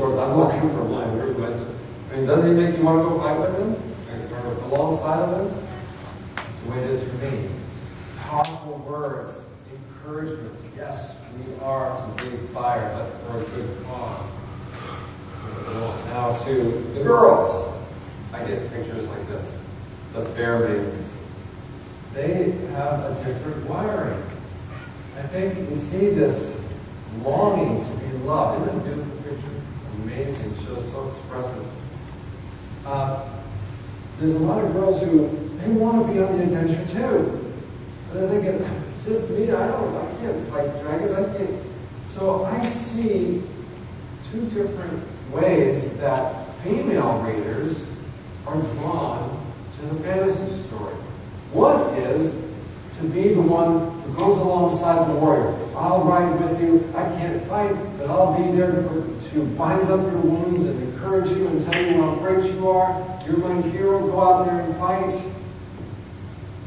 swords. I'm looking for mine. Where do I mean, doesn't he make you want to go fight with him? Or alongside of him? That's the way it is for me. Powerful words, encouragement. Yes, we are to breathe fire, but for a good cause. Now to the girls. I get pictures like this. The fair maidens. They have a different wiring. I think you see this longing to be loved. Isn't that a beautiful picture? Amazing. It shows so expressive. There's a lot of girls who they want to be on the adventure too. And they're thinking, it's just me. I can't fight dragons. I can't. So I see two different ways that female readers are drawn to the fantasy story. One is to be the one who goes alongside the warrior. I'll ride with you. I can't fight, but I'll be there to bind up your wounds and encourage you and tell you how great you are. You're my hero. Go out there and fight.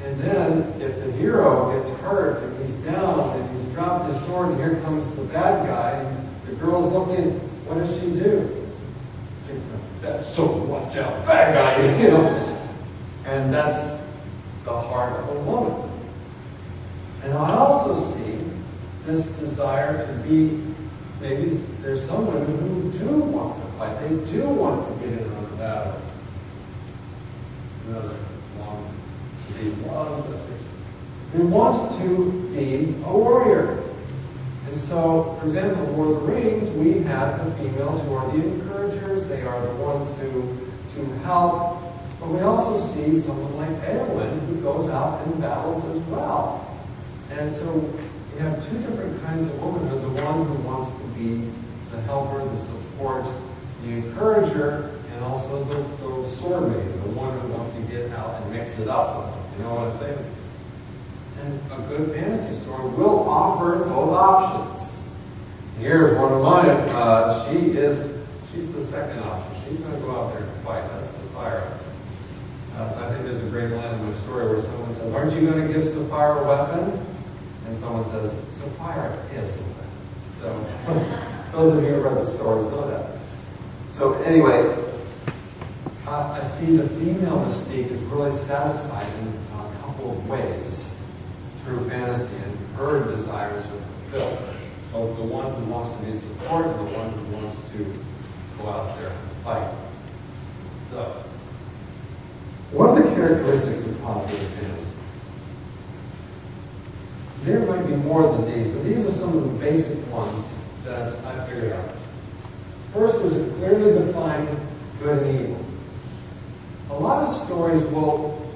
And then, if the hero gets hurt and he's down and he's dropped his sword and here comes the bad guy, and the girl's looking, what does she do? That's so watch out, bad guys, you know. And that's the heart of a woman. And I also see this desire to be, maybe there's some women who do want to fight. They do want to get in on the battle. Another long to be one. They want to be a warrior. And so, for example, in Lord of the Rings, we have the females who are the encouragers. They are the ones to help. But we also see someone like Eowyn who goes out and battles as well. And so we have two different kinds of womanhood. The one who wants to be the helper, the support, the encourager, and also the sword maiden, the one who wants to get out and mix it up with them. You know what I'm saying? And a good fantasy story will offer both options. Here's one of mine. She's the second option. She's going to go out there and fight. That's Sapphira. I think there's a great line in my story where someone says, aren't you going to give Sapphira a weapon? And someone says, Sapphira is a weapon. So, those of you who read the stories know that. So anyway, I see the female mystique is really satisfied in a couple of ways through fantasy, and her desires are fulfilled. Both the one who wants to be support and the one who wants to go out there and fight. So, what are the characteristics of positive fantasy? There might be more than these, but these are some of the basic ones that I figured out. First, there's a clearly defined good and evil. A lot of stories will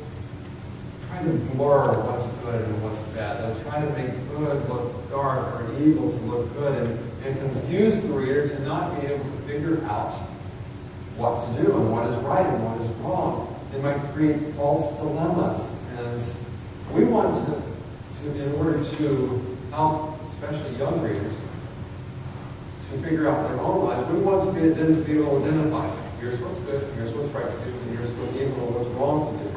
try to blur what's good and what's bad. They'll try to make good look dark or evil to look good and confuse the reader to not be able to figure out what to do and what is right and what is wrong. They might create false dilemmas. And we want to in order to help, especially young readers, to figure out their own lives, we want to be able to identify, here's what's good, here's what's right to do, and here's what's evil and what's wrong to do.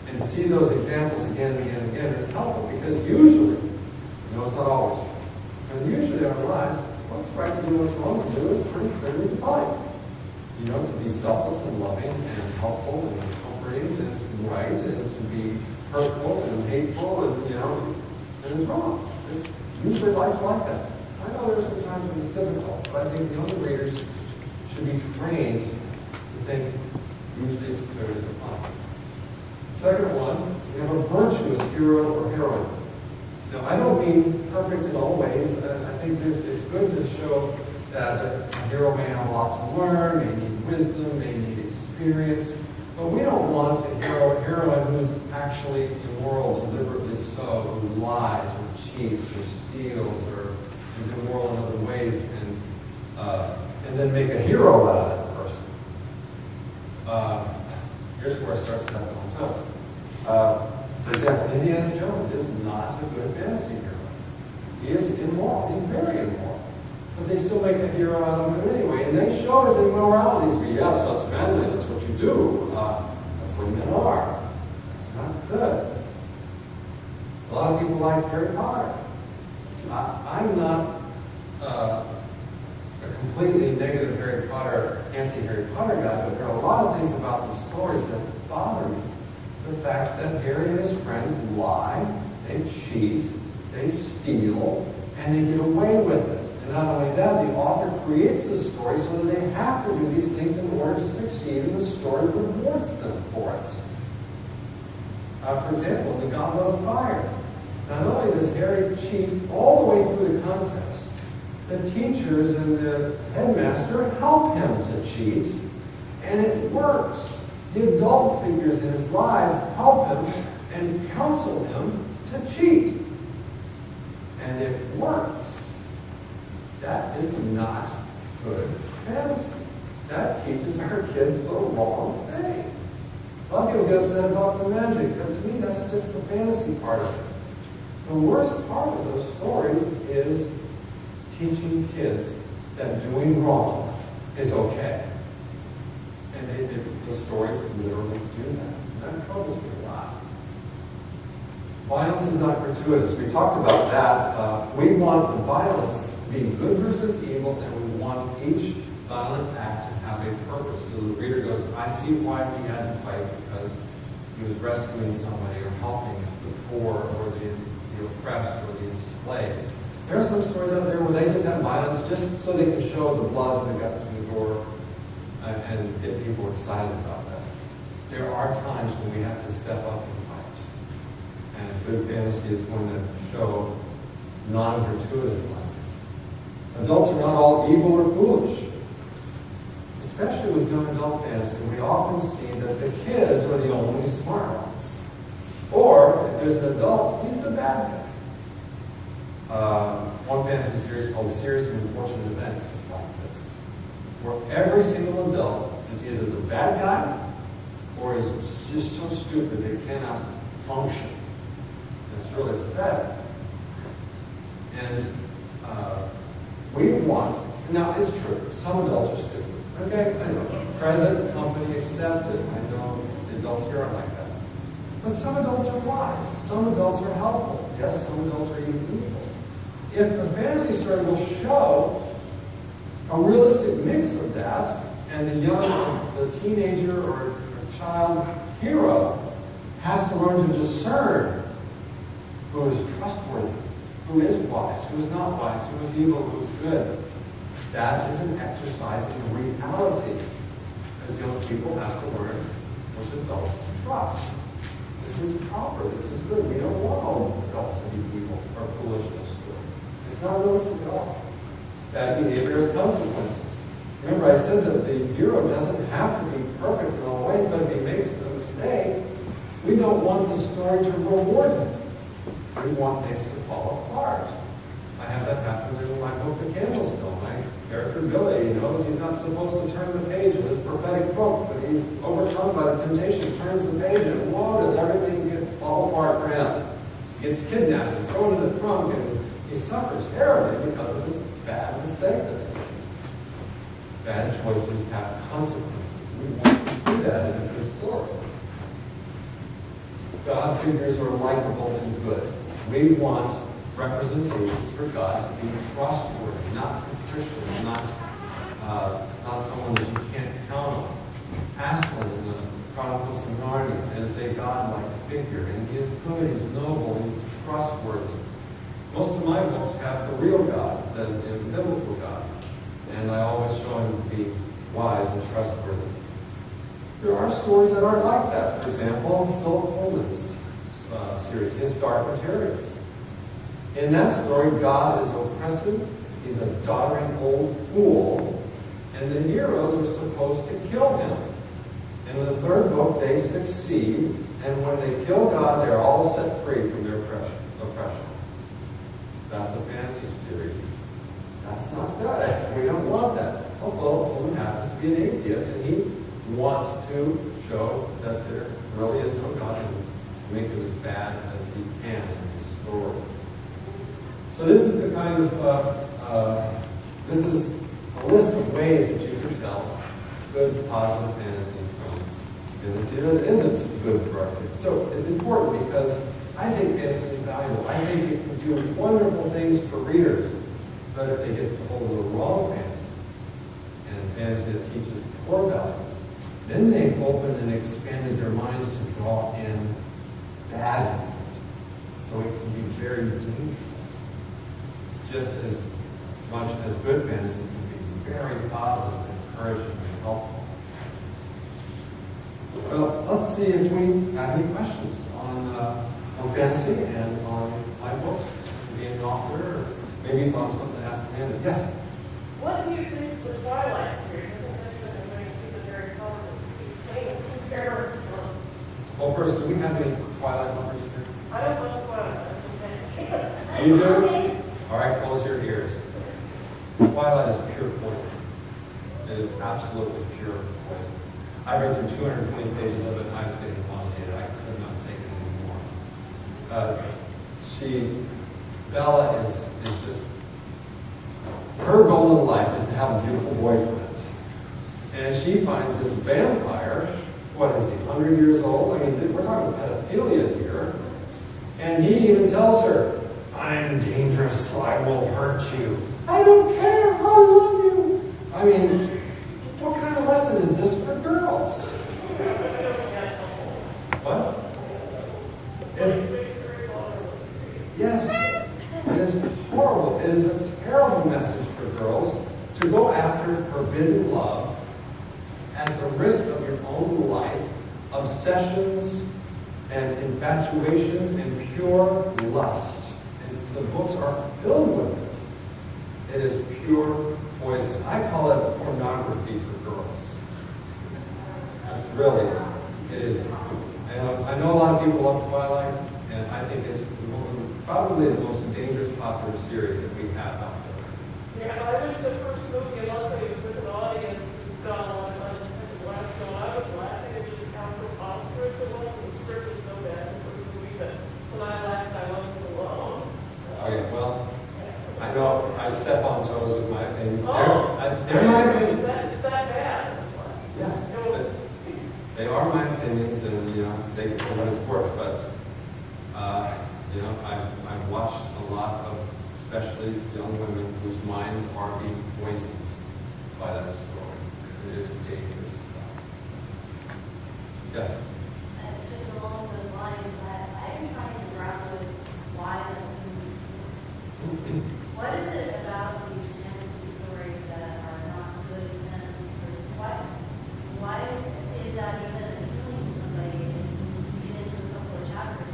And see those examples again and again and again and help them, because usually, it's not always true, and usually in our lives, what's right to do and what's wrong to do is pretty clearly defined. To be selfless and loving and helpful and comforting is right, and to be hurtful and hateful and and it's wrong. Usually life's like that. I know there are some times when it's difficult, but I think young readers should be trained to think usually it's clearly defined. Second one, we have a virtuous hero or heroine. Now, I don't mean perfect in all ways. I think it's good to show that a hero may have a lot to learn, may need wisdom, may need experience, but we don't want a hero or heroine who's actually immoral, deliberately so, who lies or cheats or steals or is immoral in other ways, and then make a hero out of that person. Here's where I start stepping on toes. For example, Indiana Jones is not a good fantasy hero. He is immoral. He's very immoral. But they still make a hero out of him anyway. And they show his immorality. So yes, that's manly. That's what you do. That's what men are. That's not good. A lot of people like Harry Potter. I'm not a completely negative Harry Potter, anti-Harry Potter guy, but there are a lot of things about the stories that bother me. The fact that Harry and his friends lie, they cheat, they steal, and they get away with it. And not only that, the author creates the story so that they have to do these things in order to succeed, and the story rewards them for it. For example, in the Goblet of Fire, not only does Harry cheat all the way through the contest, the teachers and the headmaster help him to cheat, and it works. The adult figures in his lives help him and counsel him to cheat. And it works. That is not good fantasy. That teaches our kids the wrong thing. A lot of people get upset about the magic, but to me that's just the fantasy part of it. The worst part of those stories is teaching kids that doing wrong is okay. And the stories literally do that. And that troubles me a lot. Violence is not gratuitous. We talked about that. We want the violence to be good versus evil, and we want each violent act to have a purpose. So the reader goes, I see why he had to fight, because he was rescuing somebody or helping the poor or the oppressed or the enslaved. There are some stories out there where they just have violence just so they can show the blood and the guts and the gore and get people excited about that. There are times when we have to step up and fight. And good fantasy is going to show non-gratuitous violence. Adults are not all evil or foolish. Especially with young adult fantasy, we often see that the kids are the only smart ones. Or, if there's an adult, he's the bad guy. One fantasy series called A Series of Unfortunate Events is like this, where every single adult is either the bad guy or is just so stupid they cannot function. It's really pathetic. And we want, now it's true, some adults are stupid. Okay, I know. Present company accepted. I know the adults here aren't like that. But some adults are wise. Some adults are helpful. Yes, some adults are even evil. If a fantasy story will show a realistic mix of that, and the teenager or child hero has to learn to discern who is trustworthy, who is wise, who is not wise, who is evil, who is good. That is an exercise in reality. As young people have to learn which adults to trust. This is proper, this is good. We don't want all adults to be evil or foolish and stupid. It's not realistic at all. Bad behavior has consequences. Remember, I said that the hero doesn't have to be perfect in all ways, but if he makes a mistake, we don't want the story to reward him. We want things to fall apart. I have that happen in my book, The Candlestill. My character Billy knows he's not supposed to turn the page of this prophetic book, but he's overcome by the temptation, turns the page, and whoa, does everything fall apart for him. He gets kidnapped and thrown in the trunk, and he suffers terribly because of this bad mistake that he made. Bad choices have consequences. We want to see that in a good story. God figures are likable and good. We want representations for God to be trustworthy, not capricious, not someone that you can't count on. Aslan in the Chronicles of Narnia is a godlike figure, and he is good, he's noble, he's trustworthy. Most of my books have the real God, the biblical God, and I always show him to be wise and trustworthy. There are stories that aren't like that. For example, Philip Pullman's series, His Dark Materials. In that story, God is oppressive, he's a doddering old fool, and the heroes are supposed to kill him. And in the third book, they succeed, and when they kill God, they're all set free from their oppression. That's a fantasy series. That's not good. We don't want that. Although Pullman happens to be an atheist, and he wants to show that there really is no God and make it as bad as he can in his stories. So this is the kind of, this is a list of ways that you can tell good, positive fantasy from fantasy that isn't good for our kids. So it's important because I think fantasy is valuable. I think it can do wonderful things for readers. But if they get hold of the wrong fantasy, fantasy that teaches core values, then they've opened and expanded their minds to draw in bad in it. So it can be very dangerous. Just as much as good fantasy can be very positive, encouraging, and helpful. Well, let's see if we have any questions on fantasy and on my books, being an author, or maybe you have something to ask Amanda. Yes? What do you think of the Twilight series? I think that's going to keep it very colorful. Comparison. Well, first, do we have any Twilight lovers here? I don't know Twilight. You do? All right, close your ears. Twilight is pure poison. It is absolutely pure poison. I read through 220 pages of it, and I was getting nauseated. I could not take it anymore. Bella is just, her goal in life is to have a beautiful boyfriend. And she finds this vampire, what is he, 100 years old? I mean, we're talking pedophilia here. And he even tells her, I'm dangerous, so I will hurt you. I don't care, I love you. I mean, what kind of lesson is this for girls? What? Yes, it is horrible. It is a terrible message for girls to go after forbidden love at the risk of your own life, obsessions and infatuations and pure lust. The books are filled with it. It is pure poison. I call it pornography for girls. That's really, it is. And I know a lot of people love Twilight, and I think it's probably the most dangerous popular series that we have out there. Yeah, I went to the first movie, and I'll tell you, with an audience who's got a lot of money and laughed, so I was laughing at just how preposterous it was, and the script was so bad in the first movie that when I laughed, I wasn't alone. Okay, well, I know I step on toes with my opinions. Oh, they're my opinions. Is that bad? Yeah, they are my opinions, and they get for what it's worth. But I've watched a lot of, especially young women whose minds are being poisoned by that story. It is dangerous stuff. Yes. Just along those lines, I've been trying to grapple with why that's movie. What is it about these fantasy stories that are not good fantasy stories? Why is that even appealing to somebody if you get into a couple of chapters?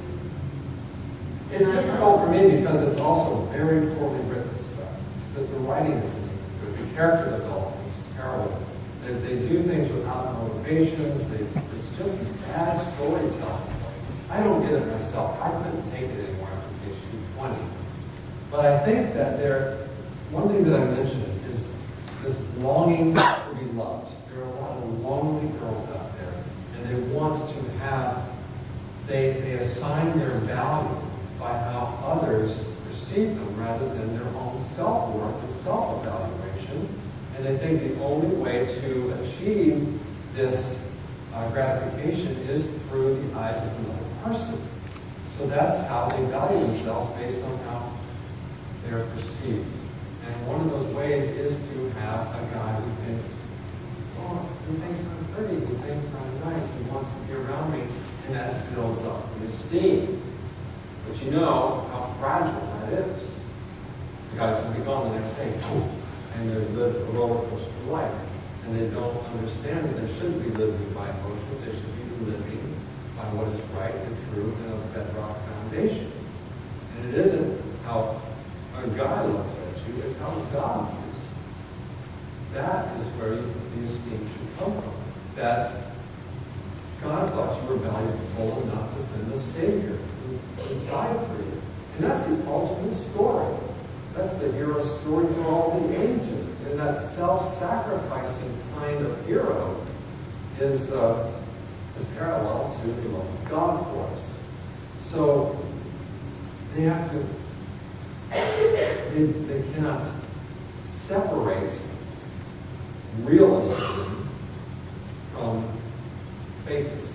It's difficult for me because it's also very poorly written stuff. The writing isn't good. The character development is terrible. They do things without motivations. It's just bad storytelling. I don't get it myself. I couldn't take it anymore after page 220. But I think that one thing that I mentioned is this longing to be loved. There are a lot of lonely girls out there, and they want to have, they assign their value by how others perceive them rather than their own self-worth and self-evaluation. And they think the only way to achieve this gratification is through the eyes of another person. So that's how they value themselves, based on how they're perceived. And one of those ways is to have a guy who thinks I'm pretty, who thinks I'm nice, who wants to be around me, and that builds up the esteem. But you know how fragile that is. The guy's going to be gone the next day, and they live a roller coaster of life. And they don't understand that they shouldn't be living by emotions, they should be living by what is right and true and a bedrock foundation. And it isn't how a guy looks at you, it's how God views you. That is where the esteem should come from. That God thought you were valuable enough to send a Savior who died for you. And that's the ultimate story. That's the hero story for all the ages. And that self-sacrificing kind of hero is parallel to the love of God for us. So they have to, they cannot separate realism from fakeness.